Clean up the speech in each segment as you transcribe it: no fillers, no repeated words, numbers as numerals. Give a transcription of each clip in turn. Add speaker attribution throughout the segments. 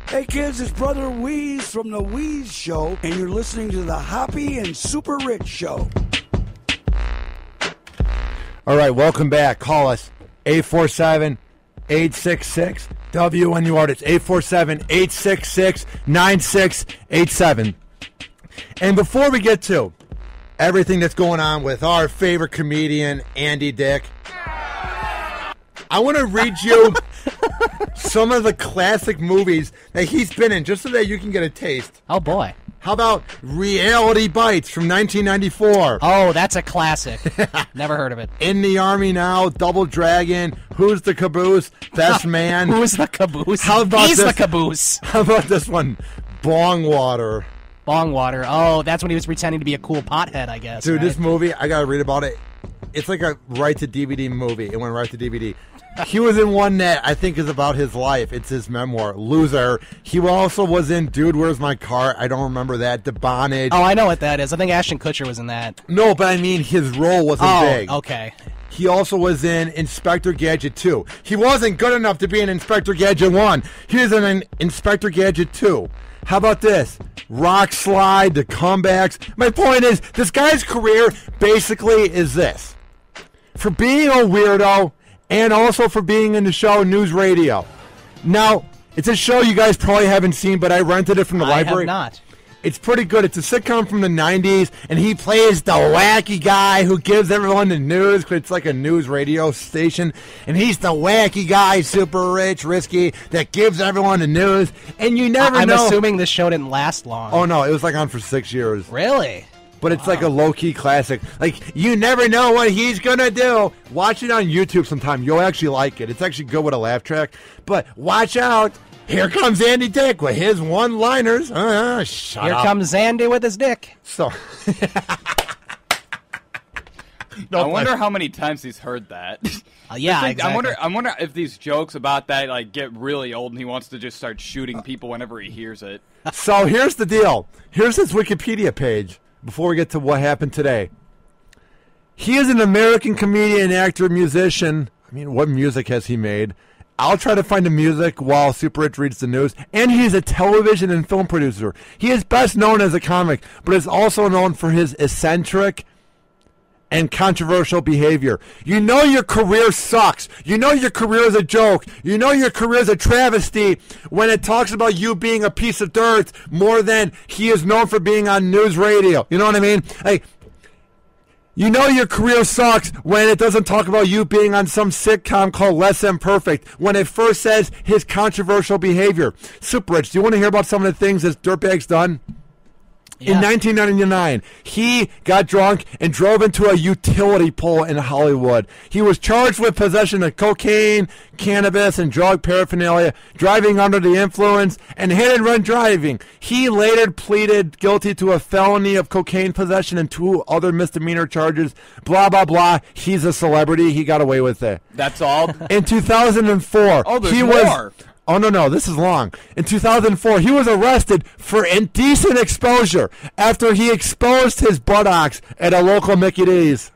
Speaker 1: Hey kids, it's Brother Wheeze from The Wheeze Show, and you're listening to the Hoppe and SuperRICH Show.
Speaker 2: All right, welcome back. Call us 847-866-WNUR. It's 847-866-9687. And before we get to everything that's going on with our favorite comedian, Andy Dick, I want to read you some of the classic movies that he's been in, just so that you can get a taste.
Speaker 3: Oh, boy.
Speaker 2: How about Reality Bites from 1994?
Speaker 3: Oh, that's a classic. Never heard of it.
Speaker 2: In the Army Now, Double Dragon, Who's the Caboose, Best Man.
Speaker 3: Who's the caboose? He's the caboose.
Speaker 2: How about this one? Bong Water.
Speaker 3: Bong Water. Oh, that's when he was pretending to be a cool pothead, I guess.
Speaker 2: Dude,
Speaker 3: right?
Speaker 2: this movie, I got to read about it. It's like a right-to-DVD movie. It went right to DVD. He was in one that I think is about his life. It's his memoir, Loser. He also was in Dude, Where's My Car? I don't remember that. The Bonnage.
Speaker 3: Oh, I know what that is. I think Ashton Kutcher was in that.
Speaker 2: No, but I mean his role wasn't big.
Speaker 3: Oh, okay.
Speaker 2: He also was in Inspector Gadget 2. He wasn't good enough to be in Inspector Gadget 1. He was in Inspector Gadget 2. How about this? Rock Slide, The Comebacks. My point is, this guy's career basically is this. For being a weirdo, and also for being in the show News Radio. Now, it's a show you guys probably haven't seen, but I rented it from the library.
Speaker 3: I have not.
Speaker 2: It's pretty good. It's a sitcom from the 90s, and he plays the wacky guy who gives everyone the news, because it's like a news radio station, and he's the wacky guy, super rich, risky, that gives everyone the news, and you never know.
Speaker 3: I'm assuming this show didn't last long.
Speaker 2: Oh, no, it was like on for 6 years.
Speaker 3: Really?
Speaker 2: But it's like a low-key classic. Like, you never know what he's going to do. Watch it on YouTube sometime. You'll actually like it. It's actually good with a laugh track. But watch out. Here comes Andy Dick with his one-liners. Shut
Speaker 3: Here
Speaker 2: up.
Speaker 3: comes Andy with his dick.
Speaker 2: So,
Speaker 4: I wonder how many times he's heard that.
Speaker 3: Yeah,
Speaker 4: Like,
Speaker 3: exactly.
Speaker 4: I wonder if these jokes about that like get really old and he wants to just start shooting people whenever he hears it.
Speaker 2: so here's the deal. Here's his Wikipedia page before we get to what happened today. He is an American comedian, actor, musician. I mean, what music has he made? I'll try to find the music while Super Rich reads the news. And he's a television and film producer. He is best known as a comic, but is also known for his eccentric and controversial behavior. You know your career sucks. You know your career is a joke. You know your career is a travesty when it talks about you being a piece of dirt more than he is known for being on news radio. You know what I mean? Like, you know your career sucks when it doesn't talk about you being on some sitcom called Less Than Perfect, when it first says his controversial behavior. Super Rich, do you want to hear about some of the things this dirtbag's done?
Speaker 3: Yeah.
Speaker 2: In 1999, he got drunk and drove into a utility pole in Hollywood. He was charged with possession of cocaine, cannabis, and drug paraphernalia, driving under the influence, and hit-and-run driving. He later pleaded guilty to a felony of cocaine possession and 2 other misdemeanor charges. Blah, blah, blah. He's a celebrity. He got away with it.
Speaker 4: That's all.
Speaker 2: In 2004,
Speaker 4: Oh, there's
Speaker 2: he
Speaker 4: more.
Speaker 2: was... Oh, no, this is long. In 2004, he was arrested for indecent exposure after he exposed his buttocks at a local Mickey D's.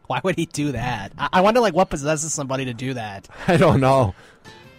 Speaker 3: Why would he do that? I wonder, like, what possesses somebody to do that?
Speaker 2: I don't know.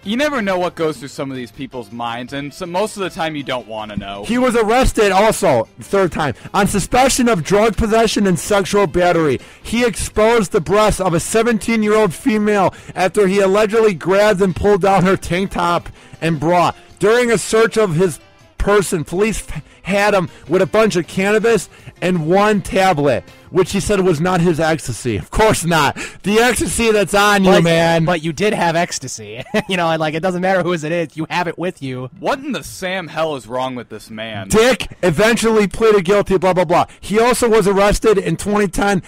Speaker 4: You never know what goes through some of these people's minds, and so most of the time you don't want to know.
Speaker 2: He was arrested also, third time, on suspicion of drug possession and sexual battery. He exposed the breasts of a 17-year-old female after he allegedly grabbed and pulled down her tank top and bra. During a search of his person, police had him with a bunch of cannabis and 1 tablet, which he said was not his ecstasy. Of course not. The ecstasy that's on you, man.
Speaker 3: But you did have ecstasy. You know, like, it doesn't matter whose it is. You have it with you.
Speaker 4: What in the Sam hell is wrong with this man?
Speaker 2: Dick eventually pleaded guilty, blah, blah, blah. He also was arrested in 2010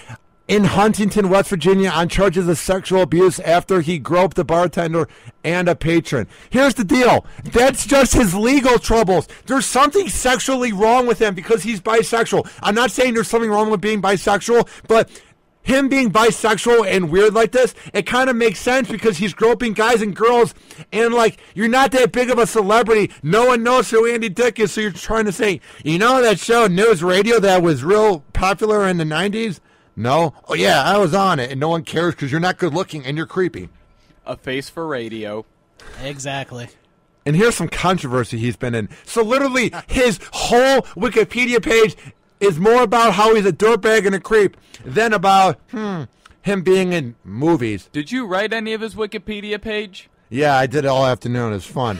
Speaker 2: in Huntington, West Virginia, on charges of sexual abuse after he groped a bartender and a patron. Here's the deal. That's just his legal troubles. There's something sexually wrong with him because he's bisexual. I'm not saying there's something wrong with being bisexual, but him being bisexual and weird like this, it kind of makes sense because he's groping guys and girls, and, like, you're not that big of a celebrity. No one knows who Andy Dick is, so you're trying to say, you know that show News Radio that was real popular in the 90s? No? Oh, yeah, I was on it, and no one cares because you're not good looking and you're creepy.
Speaker 4: A face for radio.
Speaker 3: Exactly.
Speaker 2: And here's some controversy he's been in. So literally, his whole Wikipedia page is more about how he's a dirtbag and a creep than about him being in movies.
Speaker 4: Did you write any of his Wikipedia page?
Speaker 2: Yeah, I did it all afternoon. It was fun.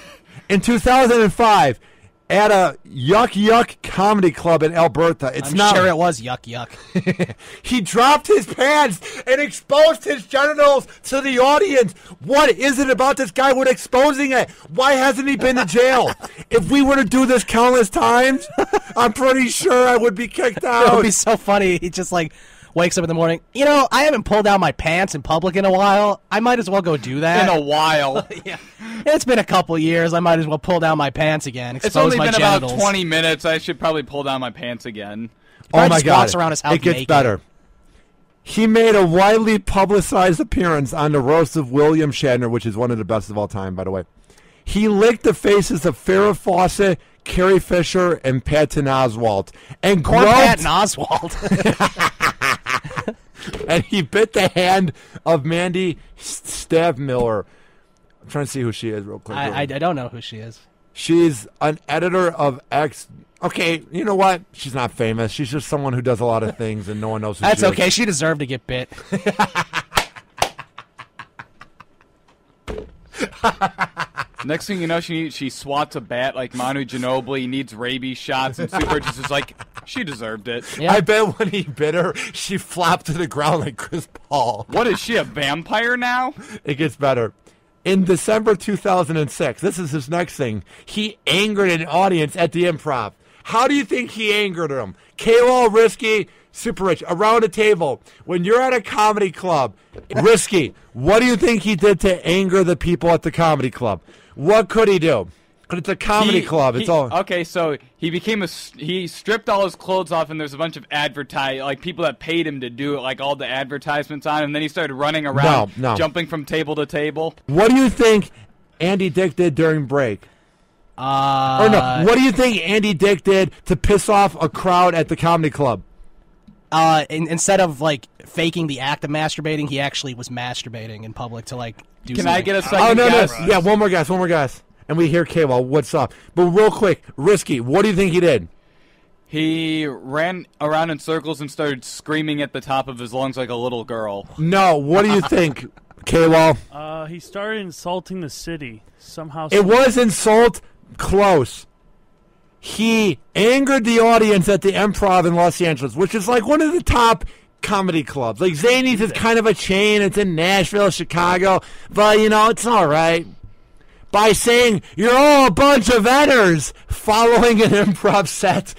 Speaker 2: In 2005, at a Yuck Yuck comedy club in Alberta.
Speaker 3: I'm sure it was Yuck Yuck.
Speaker 2: He dropped his pants and exposed his genitals to the audience. What is it about this guy with exposing it? Why hasn't he been to jail? If we were to do this countless times, I'm pretty sure I would be kicked out.
Speaker 3: It would be so funny. He just like wakes up in the morning. You know, I haven't pulled down my pants in public in a while. I might as well go do that.
Speaker 4: In a while.
Speaker 3: Yeah. It's been a couple years. I might as well pull down my pants again.
Speaker 4: It's only
Speaker 3: my
Speaker 4: been
Speaker 3: genitals.
Speaker 4: about 20 minutes. I should probably pull down my pants again.
Speaker 2: Oh my God.
Speaker 3: Walks around his house
Speaker 2: it gets
Speaker 3: naked.
Speaker 2: better. He made a widely publicized appearance on the roast of William Shatner, which is one of the best of all time, by the way. He licked the faces of Farrah Fawcett, Carrie Fisher, and Patton Oswalt. And
Speaker 3: Poor
Speaker 2: groped,
Speaker 3: Patton Oswalt.
Speaker 2: and he bit the hand of Mandy Stavmiller. I'm trying to see who she is real quick.
Speaker 3: I don't know who she is.
Speaker 2: She's an editor of X. Okay, you know what? She's not famous. She's just someone who does a lot of things and no one knows who
Speaker 3: That's
Speaker 2: she is.
Speaker 3: okay. She deserved to get bit.
Speaker 4: Next thing you know, she swats a bat like Manu Ginobili, needs rabies shots, and SuperRICH is like, she deserved it.
Speaker 3: Yeah.
Speaker 2: I bet when he bit her, she flopped to the ground like Chris Paul.
Speaker 4: What is she, a vampire now?
Speaker 2: It gets better. In December 2006, this is his next thing, he angered an audience at the Improv. How do you think he angered them? K-Wall, Risky, SuperRICH, around a table. When you're at a comedy club, Risky, what do you think he did to anger the people at the comedy club? What could he do? Because it's a comedy club. It's all
Speaker 4: okay. So he stripped all his clothes off, and there's a bunch of like people that paid him to do it, like all the advertisements on him. And then he started running around, jumping from table to table.
Speaker 2: What do you think Andy Dick did during break? Or no, what do you think Andy Dick did to piss off a crowd at the comedy club?
Speaker 3: Instead of like faking the act of masturbating, he actually was masturbating in public to like do
Speaker 4: Can
Speaker 3: something.
Speaker 4: I get a second guess?
Speaker 2: No. Yeah, one more guess. And we hear K-Wall, what's up? But real quick, Risky, what do you think he did?
Speaker 4: He ran around in circles and started screaming at the top of his lungs like a little girl.
Speaker 2: No, what do you think, K-Wall?
Speaker 5: He started insulting the city somehow.
Speaker 2: It was insult close. He angered the audience at the Improv in Los Angeles, which is like one of the top comedy clubs. Like Zany's is kind of a chain. It's in Nashville, Chicago, but you know, it's all right. By saying, you're all a bunch of editors, following an improv set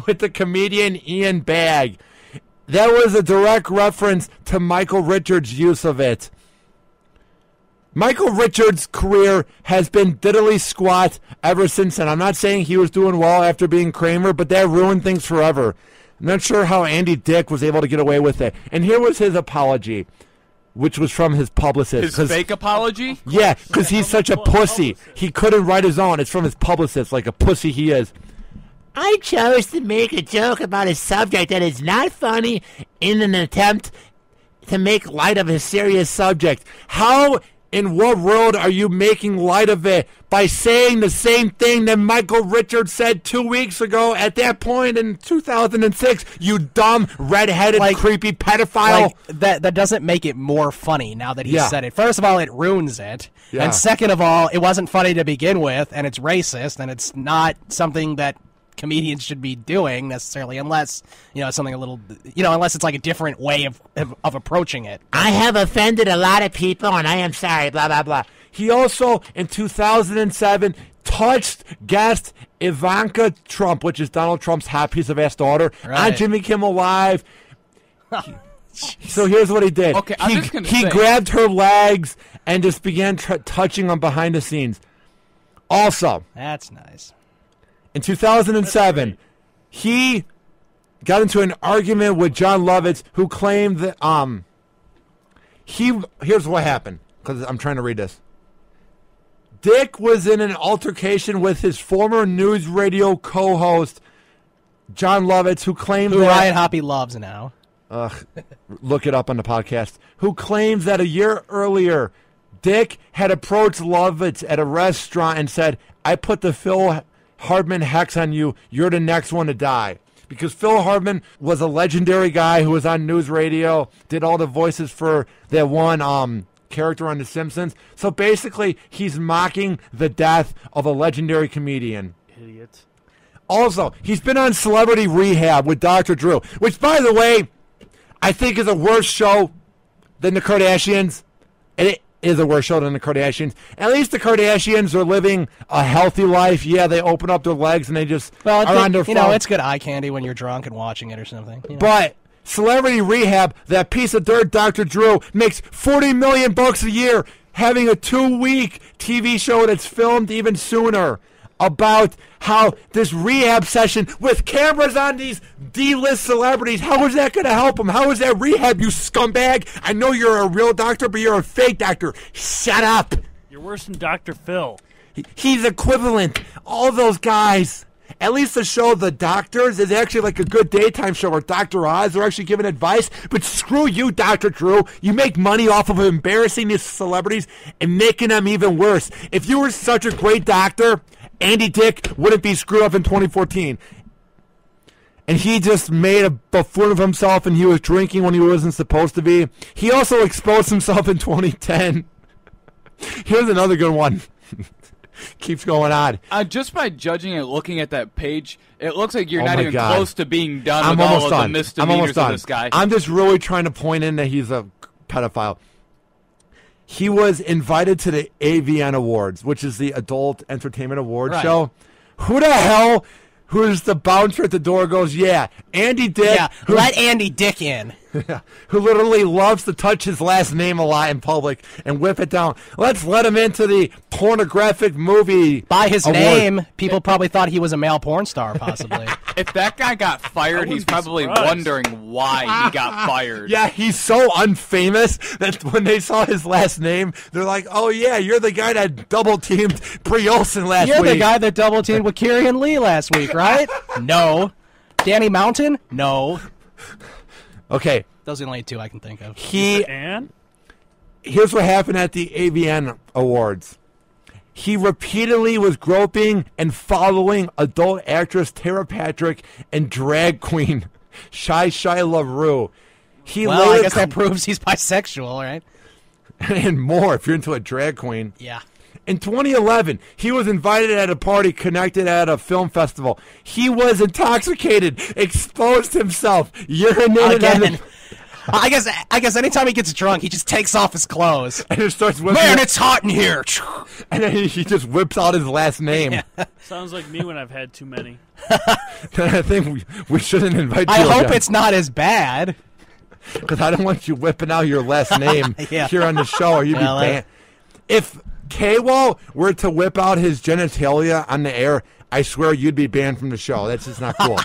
Speaker 2: with the comedian Ian Bagg. That was a direct reference to Michael Richards' use of it. Michael Richards' career has been diddly squat ever since then. I'm not saying he was doing well after being Kramer, but that ruined things forever. I'm not sure how Andy Dick was able to get away with it. And here was his apology, which was from his publicist.
Speaker 4: His fake apology?
Speaker 2: Yeah, because he's such a pussy. He couldn't write his own. It's from his publicist, like a pussy he is. I chose to make a joke about a subject that is not funny in an attempt to make light of a serious subject. How in what world are you making light of it by saying the same thing that Michael Richards said 2 weeks ago at that point in 2006? You dumb, redheaded, creepy pedophile.
Speaker 3: Like, that doesn't make it more funny now that he said it. First of all, it ruins it.
Speaker 2: Yeah.
Speaker 3: And second of all, it wasn't funny to begin with, and it's racist, and it's not something that comedians should be doing necessarily, unless it's something a little, unless it's like a different way of approaching it.
Speaker 2: I have offended a lot of people, and I am sorry. Blah blah blah. He also in 2007 touched guest Ivanka Trump, which is Donald Trump's hot piece of ass daughter, on Jimmy Kimmel Live. So here's what he did.
Speaker 4: Okay, I'm just gonna
Speaker 2: he
Speaker 4: say,
Speaker 2: grabbed her legs and just began touching them behind the scenes. Also,
Speaker 3: that's nice.
Speaker 2: In 2007, he got into an argument with John Lovitz, who claimed that here's what happened, because I'm trying to read this. Dick was in an altercation with his former news radio co-host, John Lovitz, who claimed
Speaker 3: who
Speaker 2: that
Speaker 3: Ryan Hoppe loves now.
Speaker 2: Look it up on the podcast. Who claims that a year earlier, Dick had approached Lovitz at a restaurant and said, I put the Phil Hardman hex on you. You're the next one to die. Because Phil Hardman was a legendary guy who was on news radio, did all the voices for that one character on The Simpsons. So basically, he's mocking the death of a legendary comedian.
Speaker 5: Idiot.
Speaker 2: Also, he's been on Celebrity Rehab with Dr. Drew, which, by the way, I think is a worse show than the Kardashians. It is a worse show than the Kardashians. At least the Kardashians are living a healthy life. Yeah, they open up their legs and they just are on their phone.
Speaker 3: You know, it's good eye candy when you're drunk and watching it or something. You know?
Speaker 2: But Celebrity Rehab, that piece of dirt, Dr. Drew, makes $40 million a year having a 2-week TV show that's filmed even sooner about how this rehab session with cameras on these D-list celebrities, how is that going to help them? How is that rehab, you scumbag? I know you're a real doctor, but you're a fake doctor. Shut up.
Speaker 5: You're worse than Dr. Phil.
Speaker 2: He's equivalent. All those guys. At least the show The Doctors is actually like a good daytime show where Dr. Oz are actually giving advice. But screw you, Dr. Drew. You make money off of embarrassing these celebrities and making them even worse. If you were such a great doctor, Andy Dick wouldn't be screwed up in 2014. And he just made a buffoon of himself, and he was drinking when he wasn't supposed to be. He also exposed himself in 2010. Here's another good one. Keeps going on.
Speaker 4: Just by judging it, looking at that page, it looks like you're not even close to being done with all of the misdemeanors of this guy.
Speaker 2: I'm just really trying to point in that he's a pedophile. He was invited to the AVN Awards, which is the Adult Entertainment Award show. Who the hell, who's the bouncer at the door, goes, yeah, Andy Dick.
Speaker 3: Yeah, let Andy Dick in.
Speaker 2: Who literally loves to touch his last name a lot in public and whip it down. Let's let him into the pornographic movie.
Speaker 3: By his name, people probably thought he was a male porn star, possibly.
Speaker 4: If that guy got fired, he's probably wondering why he got fired.
Speaker 2: Yeah, he's so unfamous that when they saw his last name, they're like, oh, yeah, you're the guy that double-teamed Brie Olsen last week.
Speaker 3: You're the guy that double-teamed with Kieran Lee last week, right? No. Danny Mountain? No.
Speaker 2: Okay.
Speaker 3: Those are the only two I can think of.
Speaker 2: Here's what happened at the AVN Awards. He repeatedly was groping and following adult actress Tara Patrick and drag queen Shai LaRue.
Speaker 3: I guess that proves he's bisexual, right?
Speaker 2: And more if you're into a drag queen.
Speaker 3: Yeah.
Speaker 2: In 2011, he was invited at a party connected at a film festival. He was intoxicated, exposed himself, urinated
Speaker 3: again. I guess anytime he gets drunk, he just takes off his clothes.
Speaker 2: And just starts whipping.
Speaker 3: Man, it's hot in here.
Speaker 2: And then he just whips out his last name.
Speaker 5: Yeah. Sounds like me when I've had too many.
Speaker 2: Then I think we shouldn't invite you.
Speaker 3: I hope it's not as bad.
Speaker 2: Because I don't want you whipping out your last name here on the show, or you'd be banned. If K-Wall were to whip out his genitalia on the air, I swear you'd be banned from the show. That's just not cool.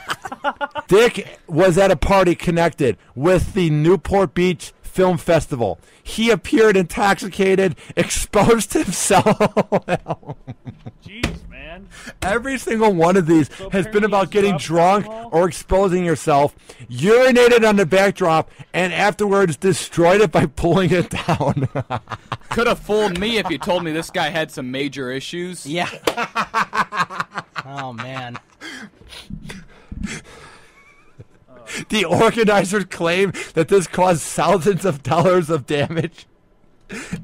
Speaker 2: Dick was at a party connected with the Newport Beach Film Festival. He appeared intoxicated, exposed himself.
Speaker 5: Jeez, man.
Speaker 2: Every single one of these has been about getting drunk or exposing yourself, urinated on the backdrop, and afterwards destroyed it by pulling it down.
Speaker 4: Could have fooled me if you told me this guy had some major issues.
Speaker 3: Yeah. Oh, man.
Speaker 2: The organizers claim that this caused thousands of dollars of damage,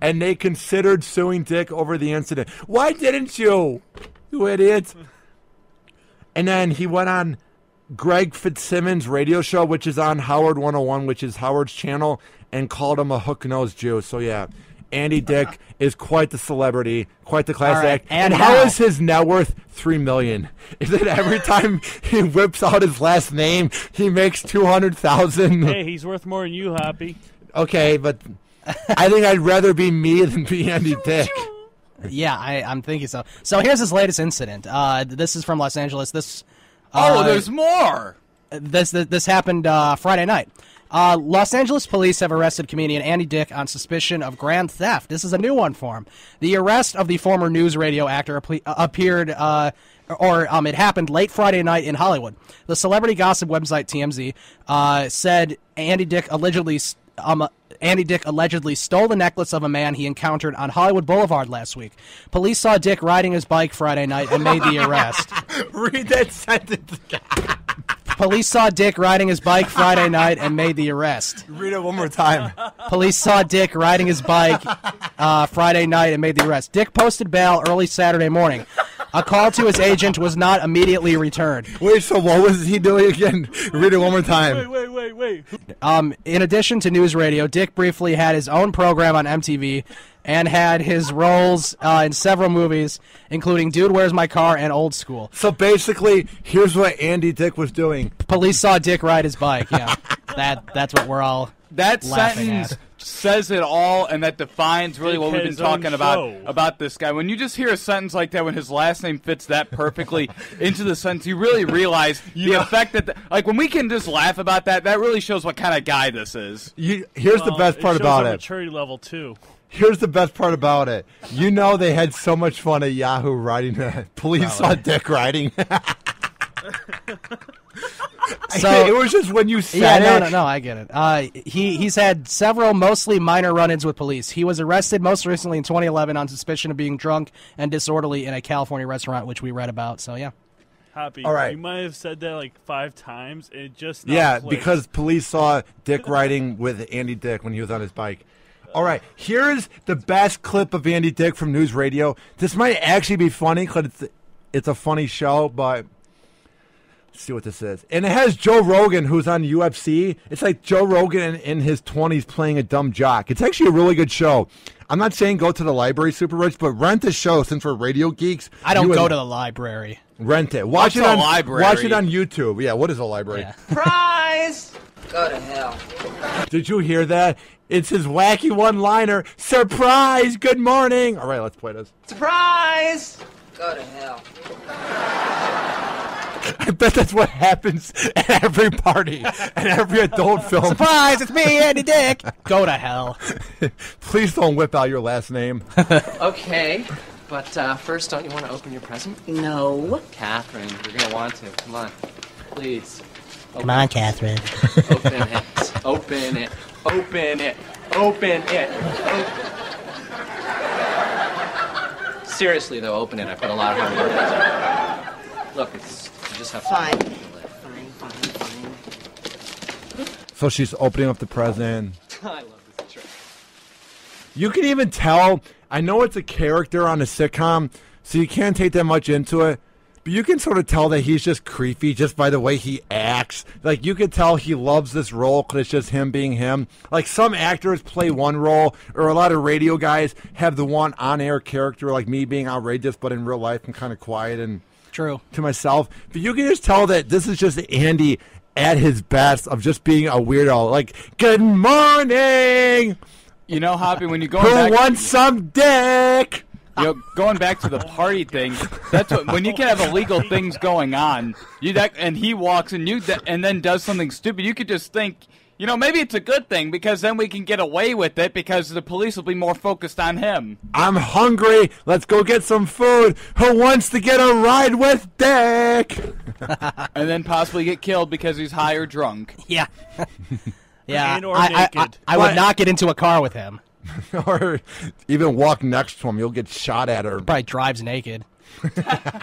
Speaker 2: and they considered suing Dick over the incident. Why didn't you, you idiot? And then he went on Greg Fitzsimmons' radio show, which is on Howard 101, which is Howard's channel, and called him a hook-nosed Jew. So, yeah, Andy Dick is quite the celebrity, quite the class act. And how is his net worth $3 million? Is it every time he whips out his last name, he makes $200,000?
Speaker 5: Hey, he's worth more than you, Hoppe.
Speaker 2: Okay, but I think I'd rather be me than be Andy Dick.
Speaker 3: Yeah, I'm thinking so. So here's his latest incident. This is from Los Angeles.
Speaker 4: There's more.
Speaker 3: This happened Friday night. Los Angeles police have arrested comedian Andy Dick on suspicion of grand theft. This is a new one for him. The arrest of the former news radio actor appeared, it happened late Friday night in Hollywood. The celebrity gossip website TMZ said Andy Dick allegedly Andy Dick allegedly stole the necklace of a man he encountered on Hollywood Boulevard last week. Police saw Dick riding his bike Friday night and made the arrest.
Speaker 2: Read that sentence.
Speaker 3: Police saw Dick riding his bike Friday night and made the arrest.
Speaker 2: Read it one more time.
Speaker 3: Police saw Dick riding his bike Friday night and made the arrest. Dick posted bail early Saturday morning. A call to his agent was not immediately returned.
Speaker 2: Wait, so what was he doing again? Read it one more time.
Speaker 5: Wait.
Speaker 3: In addition to news radio, Dick briefly had his own program on MTV and had his roles in several movies, including Dude, Where's My Car and Old School.
Speaker 2: So basically, here's what Andy Dick was doing.
Speaker 3: Police saw Dick ride his bike, yeah. That's what we're all
Speaker 4: That
Speaker 3: laughing
Speaker 4: sentence
Speaker 3: at.
Speaker 4: says it all, and that defines really what we've been talking
Speaker 5: show.
Speaker 4: about this guy. When you just hear a sentence like that, when his last name fits that perfectly into the sentence, you really realize the effect that, like, when we can just laugh about that, that really shows what kind of guy this is.
Speaker 2: Here's the best part about it.
Speaker 5: Maturity level too.
Speaker 2: Here's the best part about it. You know they had so much fun at Yahoo riding that. Police saw Dick riding.
Speaker 3: So
Speaker 2: it was just when you said it.
Speaker 3: No, I get it. He's had several mostly minor run-ins with police. He was arrested most recently in 2011 on suspicion of being drunk and disorderly in a California restaurant, which we read about. So yeah.
Speaker 5: Happy.
Speaker 2: All right.
Speaker 5: You might have said that like 5 times. It just clicked.
Speaker 2: Because police saw Dick riding with Andy Dick when he was on his bike. All right, here's the best clip of Andy Dick from News Radio. This might actually be funny because it's a funny show, but let's see what this is. And it has Joe Rogan, who's on UFC. It's like Joe Rogan in his 20s playing a dumb jock. It's actually a really good show. I'm not saying go to the library, Super Rich, but rent the show since we're radio geeks.
Speaker 3: I don't go to the library.
Speaker 2: Rent it.
Speaker 4: What's a library?
Speaker 2: Watch it on YouTube. Yeah, what is a library?
Speaker 3: Yeah.
Speaker 6: Surprise! Go to hell.
Speaker 2: Did you hear that? It's his wacky one-liner. Surprise! Good morning. All right, let's play this.
Speaker 6: Surprise! Go to hell.
Speaker 2: I bet that's what happens at every party and every adult film.
Speaker 3: Surprise! It's me, Andy Dick. Go to hell.
Speaker 2: Please don't whip out your last name.
Speaker 6: Okay, but first, don't you want to open your present?
Speaker 7: No.
Speaker 6: Catherine, you're going to want to. Come on. Please.
Speaker 7: Come on, Catherine.
Speaker 6: Open it. Open it. Open it. Open it. Seriously, though, open it. I put a lot of hard work. Look, it's you just have to.
Speaker 7: Fine. Fine.
Speaker 2: So she's opening up the present.
Speaker 6: I love this trick.
Speaker 2: You can even tell. I know it's a character on a sitcom, so you can't take that much into it. But you can sort of tell that he's just creepy just by the way he acts. Like, you can tell he loves this role because it's just him being him. Like, some actors play one role, or a lot of radio guys have the one on-air character, like me being outrageous, but in real life I'm kind of quiet and
Speaker 3: True.
Speaker 2: to myself. But you can just tell that this is just Andy at his best of just being a weirdo. Like, good morning!
Speaker 4: You know, Hoppy, when you go
Speaker 2: Who
Speaker 4: back...
Speaker 2: wants some dick?
Speaker 4: You know, going back to the party thing, that's what, when you can have illegal things going on, and he walks and and then does something stupid, you could just think, you know, maybe it's a good thing because then we can get away with it because the police will be more focused on him.
Speaker 2: I'm hungry. Let's go get some food. Who wants to get a ride with Dick?
Speaker 4: And then possibly get killed because he's high or drunk.
Speaker 3: Yeah. Yeah.
Speaker 5: And or naked.
Speaker 3: I would not get into a car with him.
Speaker 2: Or even walk next to him. You'll get shot at or
Speaker 3: Probably drives naked.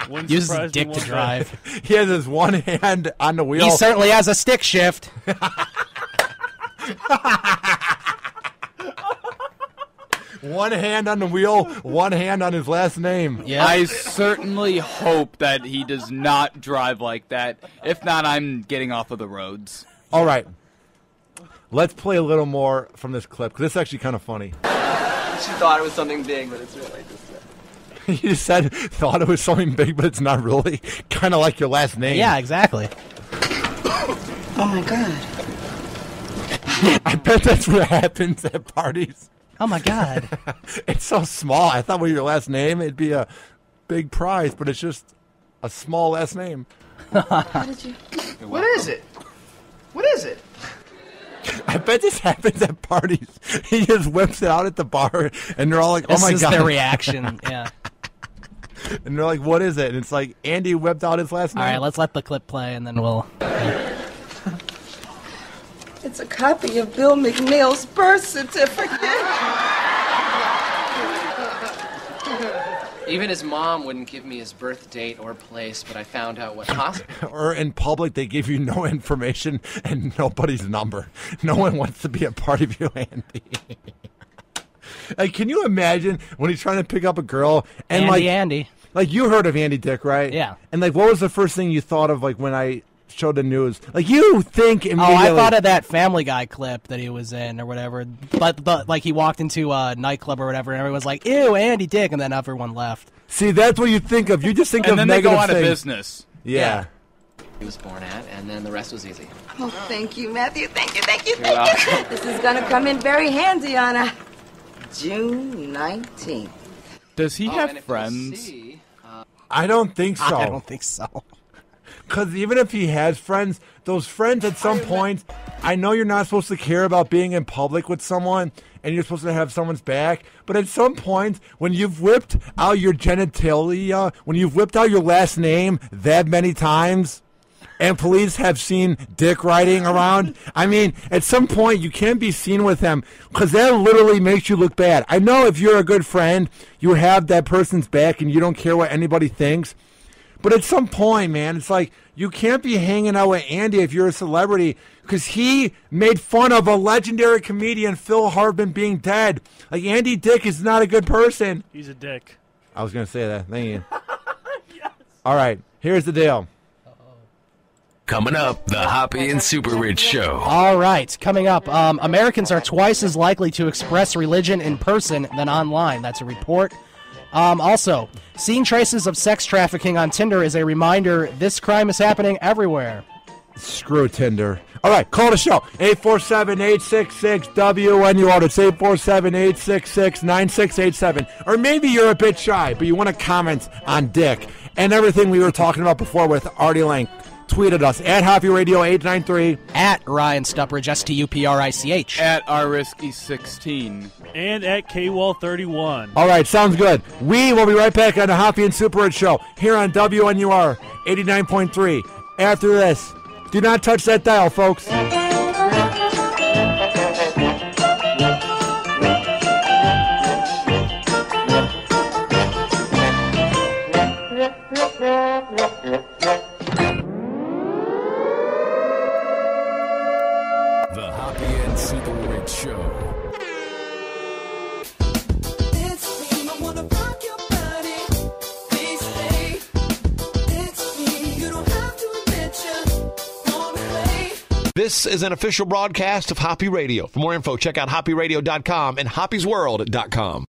Speaker 5: One
Speaker 3: Uses his
Speaker 5: surprise
Speaker 3: dick
Speaker 5: and
Speaker 3: to
Speaker 5: one
Speaker 3: drive.
Speaker 2: he has his one hand on the wheel.
Speaker 3: He certainly has a stick shift.
Speaker 2: One hand on the wheel, one hand on his last name.
Speaker 3: Yeah.
Speaker 4: I certainly hope that he does not drive like that. If not, I'm getting off of the roads.
Speaker 2: All right. Let's play a little more from this clip, because it's actually kind of funny.
Speaker 6: She thought it was something big, but it's really just...
Speaker 2: You said, thought it was something big, but it's not really. Kind of like your last name.
Speaker 3: Yeah, exactly.
Speaker 7: Oh my god.
Speaker 2: I bet that's what happens at parties.
Speaker 3: Oh my god.
Speaker 2: It's so small. I thought with your last name, it'd be a big prize, but it's just a small last name.
Speaker 7: How did you...
Speaker 6: What is it? What is it?
Speaker 2: I bet this happens at parties. He just whips it out at the bar, and they're all like, "Oh my god!"
Speaker 3: This is their reaction. Yeah.
Speaker 2: And they're like, "What is it?" And it's like Andy whipped out his last name.
Speaker 3: All right, let's let the clip play, and then we'll.
Speaker 8: It's a copy of Bill McNeil's birth certificate.
Speaker 6: Even his mom wouldn't give me his birth date or place, but I found out what hospital.
Speaker 2: Or in public, they give you no information and nobody's number. No one wants to be a part of you, Andy. Like, can you imagine when he's trying to pick up a girl and
Speaker 3: Andy.
Speaker 2: Like, you heard of Andy Dick, right?
Speaker 3: Yeah.
Speaker 2: And like, what was the first thing you thought of, like, when I showed the news? Like, you think immediately.
Speaker 3: Oh, I thought of that Family Guy clip that he was in or whatever. But like, he walked into a nightclub or whatever, and everyone's like, "Ew, Andy Dick," and then everyone left.
Speaker 2: See, that's what you think of. You just think of
Speaker 4: and then
Speaker 2: negative
Speaker 4: they go out of
Speaker 2: things.
Speaker 4: business.
Speaker 2: Yeah.
Speaker 6: He was born at, and then the rest was easy.
Speaker 8: Oh, thank you, Matthew. Thank you, thank you,
Speaker 6: You're
Speaker 8: thank you.
Speaker 6: welcome.
Speaker 8: This is going to come in very handy on a June 19th.
Speaker 4: Does he
Speaker 6: And
Speaker 4: have
Speaker 6: if you'll
Speaker 4: friends?
Speaker 6: see,
Speaker 2: I don't think so.
Speaker 3: I don't think so.
Speaker 2: Because even if he has friends, those friends at some point, I know you're not supposed to care about being in public with someone and you're supposed to have someone's back, but at some point, when you've whipped out your genitalia, when you've whipped out your last name that many times, and police have seen dick riding around, I mean, at some point, you can't be seen with him because that literally makes you look bad. I know if you're a good friend, you have that person's back and you don't care what anybody thinks. But at some point, man, it's like you can't be hanging out with Andy if you're a celebrity because he made fun of a legendary comedian, Phil Hartman, being dead. Like, Andy Dick is not a good person.
Speaker 5: He's a dick.
Speaker 2: I was going to say that. Thank you. Yes. All right, here's the deal.
Speaker 9: Coming up, the Hoppe and Super Rich Show.
Speaker 3: All right, coming up, Americans are twice as likely to express religion in person than online. That's a report. Also, seeing traces of sex trafficking on Tinder is a reminder this crime is happening everywhere.
Speaker 2: Screw Tinder. All right, call the show. 847-866-WNUR. It's 847-866-9687. Or maybe you're a bit shy, but you want to comment on Dick and everything we were talking about before with Artie Lang. Tweet at us at Hoppe Radio 893.
Speaker 3: At Ryan Stuprich, STUPRICH.
Speaker 4: At RRisky16.
Speaker 5: And at KWall31.
Speaker 2: All right, sounds good. We will be right back on the Hoppe and Super Rich Show here on WNUR 89.3. After this, do not touch that dial, folks.
Speaker 10: This is an official broadcast of Hoppe Radio. For more info, check out hopperadio.com and hoppesworld.com.